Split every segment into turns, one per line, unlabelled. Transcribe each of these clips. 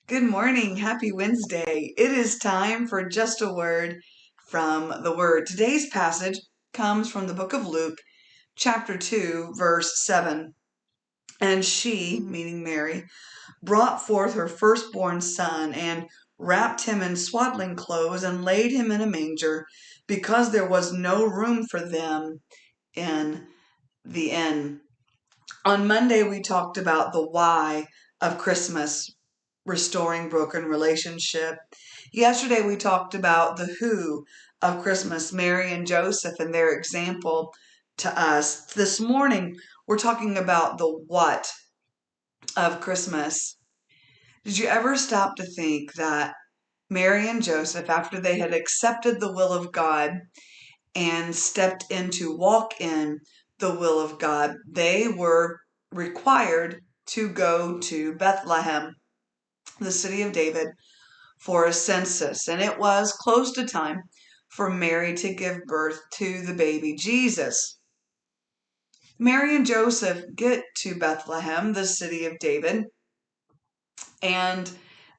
Good morning. Happy Wednesday. It is time for just a word from the Word. Today's passage comes from the book of Luke, chapter 2, verse 7. And she, meaning Mary, brought forth her firstborn son and wrapped him in swaddling clothes and laid him in a manger because there was no room for them in the inn. On Monday, we talked about the why of Christmas, restoring broken relationship. Yesterday, we talked about the who of Christmas, Mary and Joseph, and their example to us. This morning, we're talking about the what of Christmas. Did you ever stop to think that Mary and Joseph, after they had accepted the will of God and stepped in to walk in the will of God, they were required to go to Bethlehem, the city of David, for a census, and it was close to time for Mary to give birth to the baby Jesus. Mary and Joseph get to Bethlehem, the city of David, and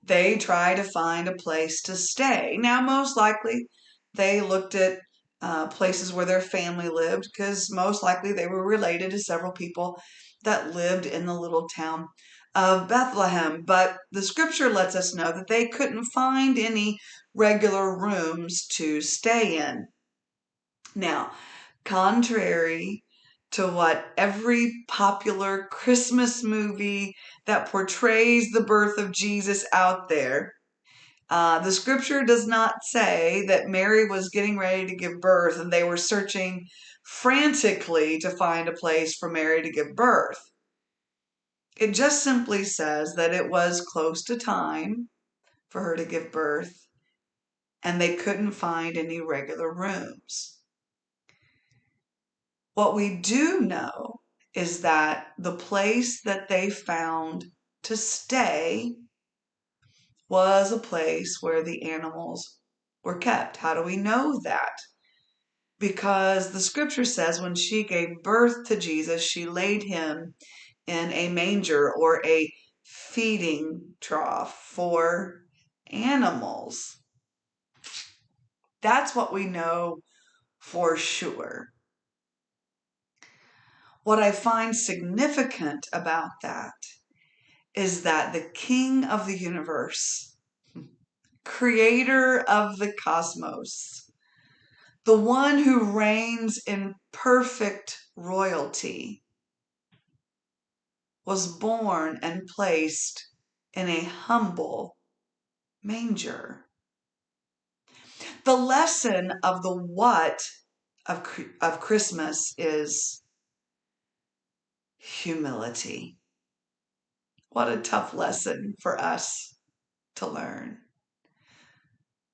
they try to find a place to stay. Now, most likely, they looked at places where their family lived because most likely they were related to several people that lived in the little town of Bethlehem. But the scripture lets us know that they couldn't find any regular rooms to stay in. Now, contrary to what every popular Christmas movie that portrays the birth of Jesus out there, the scripture does not say that Mary was getting ready to give birth and they were searching frantically to find a place for Mary to give birth. It just simply says that it was close to time for her to give birth and they couldn't find any regular rooms. What we do know is that the place that they found to stay was a place where the animals were kept. How do we know that? Because the scripture says when she gave birth to Jesus, she laid him in a manger or a feeding trough for animals. That's what we know for sure. What I find significant about that is that the King of the universe, creator of the cosmos, the one who reigns in perfect royalty, was born and placed in a humble manger. The lesson of the what of Christmas is humility. What a tough lesson for us to learn.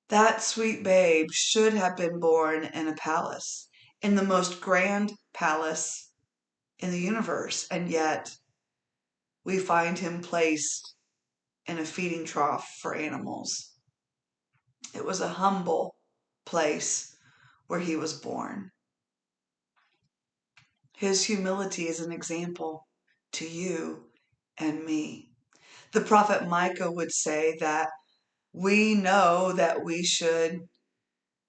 That sweet babe should have been born in a palace, in the most grand palace in the universe, and yet we find him placed in a feeding trough for animals. It was a humble place where he was born. His humility is an example to you and me. The prophet Micah would say that we know that we should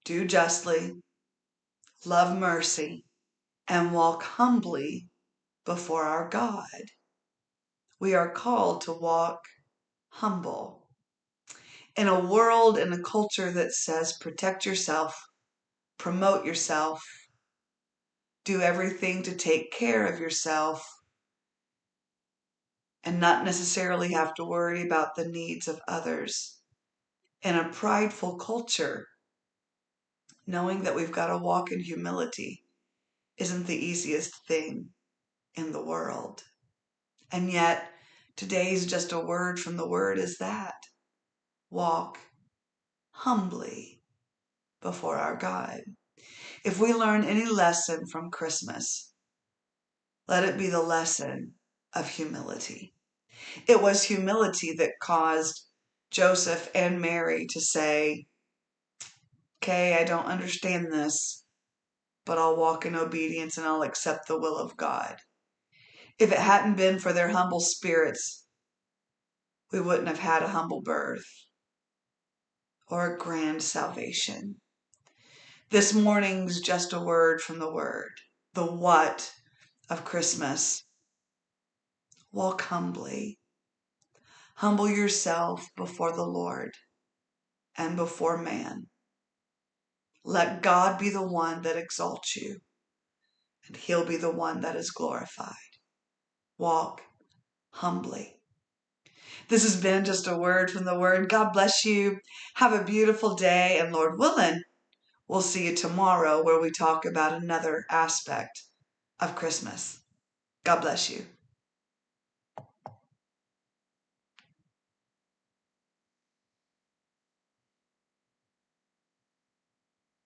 do justly, love mercy, and walk humbly before our God. We are called to walk humble. In a world, in a culture that says protect yourself, promote yourself, do everything to take care of yourself, and not necessarily have to worry about the needs of others. In a prideful culture, knowing that we've got to walk in humility isn't the easiest thing in the world. And yet, today's just a word from the word is that. Walk humbly before our God. If we learn any lesson from Christmas, let it be the lesson of humility. It was humility that caused Joseph and Mary to say, okay, I don't understand this, but I'll walk in obedience and I'll accept the will of God. If it hadn't been for their humble spirits, we wouldn't have had a humble birth or a grand salvation. This morning's just a word from the Word, the what of Christmas. Walk humbly. Humble yourself before the Lord and before man. Let God be the one that exalts you, and He'll be the one that is glorified. Walk humbly. This has been just a word from the Word. God bless you. Have a beautiful day, and Lord willing, we'll see you tomorrow where we talk about another aspect of Christmas. God bless you.